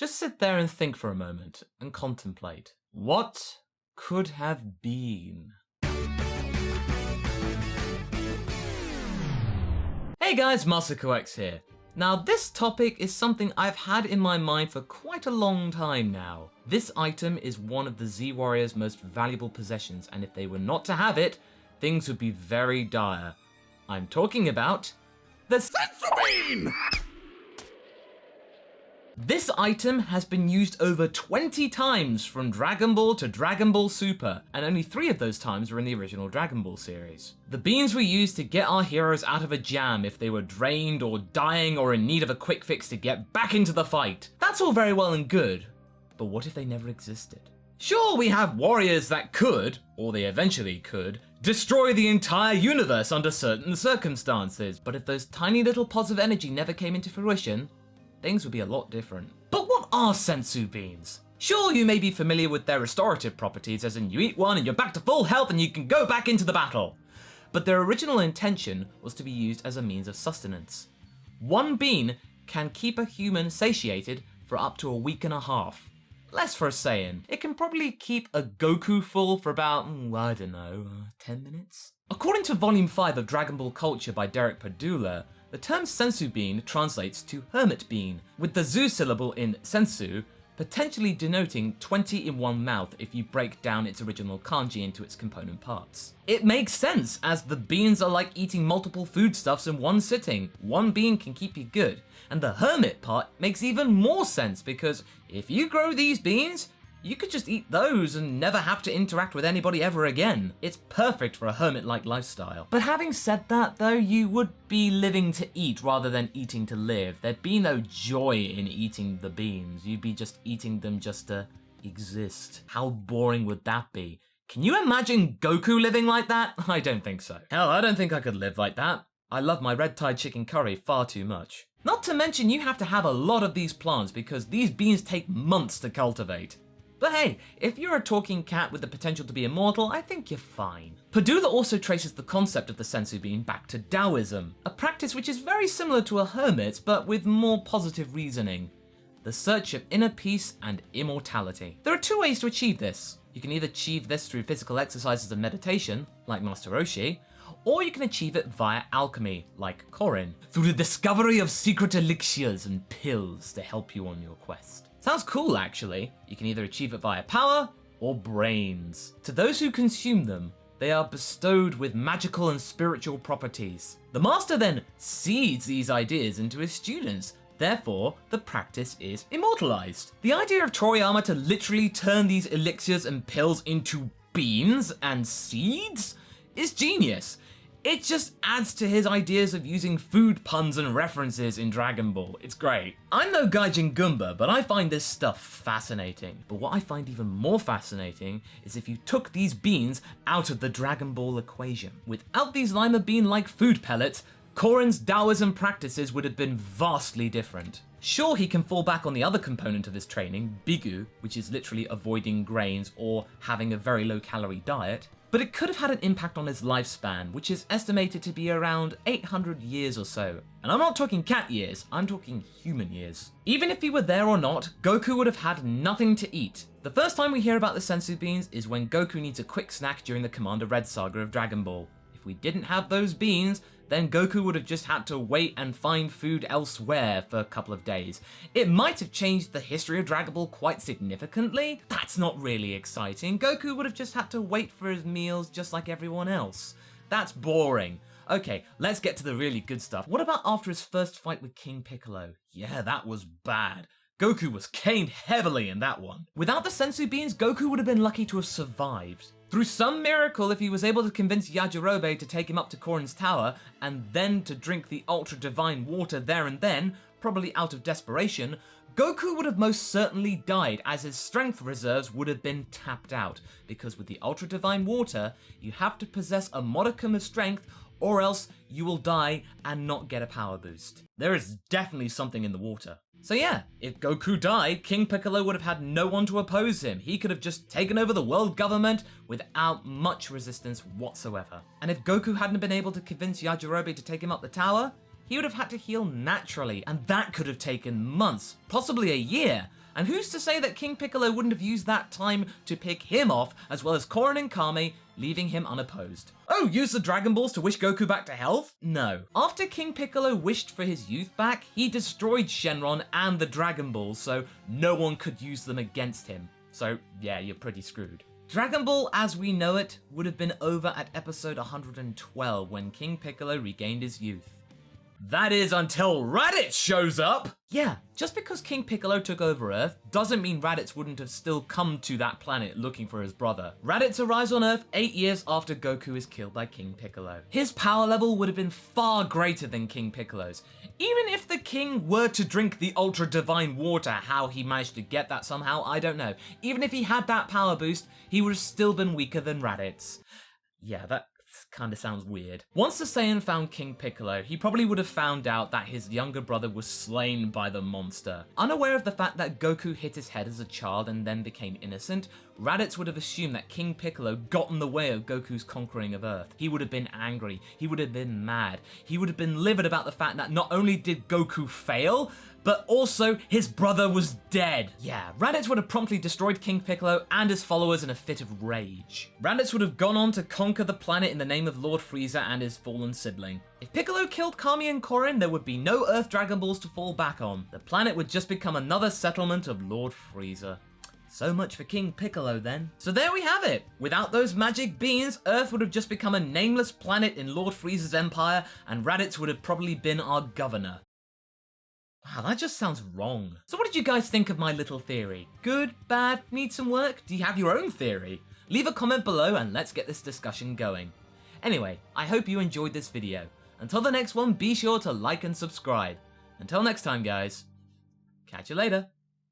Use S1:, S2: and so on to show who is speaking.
S1: Just sit there and think for a moment and contemplate. What could have been? Hey guys, MasakoX here. Now this topic is something I've had in my mind for quite a long time now. This item is one of the Z Warriors' most valuable possessions, and if they were not to have it, things would be very dire. I'm talking about the Senzu Bean! This item has been used over 20 times from Dragon Ball to Dragon Ball Super, and only 3 of those times were in the original Dragon Ball series. The beans were used to get our heroes out of a jam if they were drained or dying or in need of a quick fix to get back into the fight. That's all very well and good, but what if they never existed? Sure, we have warriors that could, or they eventually could, destroy the entire universe under certain circumstances, but if those tiny little pods of energy never came into fruition, things would be a lot different. But what are Senzu Beans? Sure, you may be familiar with their restorative properties, as in you eat one and you're back to full health and you can go back into the battle. But their original intention was to be used as a means of sustenance. One bean can keep a human satiated for up to a week and a half. Less for a Saiyan. It can probably keep a Goku full for about, I don't know, 10 minutes? According to Volume 5 of Dragon Ball Culture by Derek Padula, the term Senzu Bean translates to hermit bean, with the zu syllable in sensu potentially denoting 20 in one mouth if you break down its original kanji into its component parts. It makes sense, as the beans are like eating multiple foodstuffs in one sitting. One bean can keep you good, and the hermit part makes even more sense because if you grow these beans, you could just eat those and never have to interact with anybody ever again. It's perfect for a hermit-like lifestyle. But having said that though, you would be living to eat rather than eating to live. There'd be no joy in eating the beans. You'd be just eating them just to exist. How boring would that be? Can you imagine Goku living like that? I don't think so. Hell, I don't think I could live like that. I love my red Thai chicken curry far too much. Not to mention you have to have a lot of these plants because these beans take months to cultivate. But hey, if you're a talking cat with the potential to be immortal, I think you're fine. Padula also traces the concept of the Senzu Bean back to Taoism, a practice which is very similar to a hermit's but with more positive reasoning. The search of inner peace and immortality. There are 2 ways to achieve this. You can either achieve this through physical exercises and meditation, like Master Roshi, or you can achieve it via alchemy, like Korin, through the discovery of secret elixirs and pills to help you on your quest. Sounds cool, actually. You can either achieve it via power or brains. To those who consume them, they are bestowed with magical and spiritual properties. The master then seeds these ideas into his students. Therefore, the practice is immortalized. The idea of Toriyama to literally turn these elixirs and pills into beans and seeds is genius. It just adds to his ideas of using food puns and references in Dragon Ball. It's great. I'm no Gaijin Goomba, but I find this stuff fascinating. But what I find even more fascinating is if you took these beans out of the Dragon Ball equation. Without these lima bean-like food pellets, Korin's Taoism practices would have been vastly different. Sure, he can fall back on the other component of his training, bigu, which is literally avoiding grains or having a very low-calorie diet, but it could have had an impact on his lifespan, which is estimated to be around 800 years or so. And I'm not talking cat years, I'm talking human years. Even if he were there or not, Goku would have had nothing to eat. The first time we hear about the Senzu Beans is when Goku needs a quick snack during the Commander Red saga of Dragon Ball. If we didn't have those beans, then Goku would have just had to wait and find food elsewhere for a couple of days. It might have changed the history of Dragon Ball quite significantly. That's not really exciting. Goku would have just had to wait for his meals just like everyone else. That's boring. Okay, let's get to the really good stuff. What about after his first fight with King Piccolo? Yeah, that was bad. Goku was caned heavily in that one. Without the Senzu Beans, Goku would have been lucky to have survived. Through some miracle, if he was able to convince Yajirobe to take him up to Korin's tower, and then to drink the ultra-divine water there and then, probably out of desperation, Goku would have most certainly died, as his strength reserves would have been tapped out, because with the ultra-divine water, you have to possess a modicum of strength, or else you will die and not get a power boost. There is definitely something in the water. So yeah, if Goku died, King Piccolo would have had no one to oppose him. He could have just taken over the world government without much resistance whatsoever. And if Goku hadn't been able to convince Yajirobe to take him up the tower, he would have had to heal naturally, and that could have taken months, possibly a year. And who's to say that King Piccolo wouldn't have used that time to pick him off, as well as Korin and Kame, leaving him unopposed? Oh, use the Dragon Balls to wish Goku back to health? No. After King Piccolo wished for his youth back, he destroyed Shenron and the Dragon Balls, so no one could use them against him. So yeah, you're pretty screwed. Dragon Ball as we know it would have been over at episode 112 when King Piccolo regained his youth. That is until Raditz shows up! Yeah, just because King Piccolo took over Earth doesn't mean Raditz wouldn't have still come to that planet looking for his brother. Raditz arrives on Earth 8 years after Goku is killed by King Piccolo. His power level would have been far greater than King Piccolo's. Even if the king were to drink the Ultra Divine Water, how he managed to get that somehow, I don't know. Even if he had that power boost, he would have still been weaker than Raditz. Yeah, that kind of sounds weird. Once the Saiyan found King Piccolo, he probably would have found out that his younger brother was slain by the monster. Unaware of the fact that Goku hit his head as a child and then became innocent, Raditz would have assumed that King Piccolo got in the way of Goku's conquering of Earth. He would have been angry, he would have been mad, he would have been livid about the fact that not only did Goku fail, but also his brother was dead. Yeah, Raditz would have promptly destroyed King Piccolo and his followers in a fit of rage. Raditz would have gone on to conquer the planet in the name of Lord Frieza and his fallen sibling. If Piccolo killed Kami and Korin, there would be no Earth Dragon Balls to fall back on. The planet would just become another settlement of Lord Frieza. So much for King Piccolo then. So there we have it. Without those magic beans, Earth would have just become a nameless planet in Lord Frieza's empire, and Raditz would have probably been our governor. Wow, that just sounds wrong. So what did you guys think of my little theory? Good, bad, need some work? Do you have your own theory? Leave a comment below and let's get this discussion going. Anyway, I hope you enjoyed this video. Until the next one, be sure to like and subscribe. Until next time, guys. Catch you later.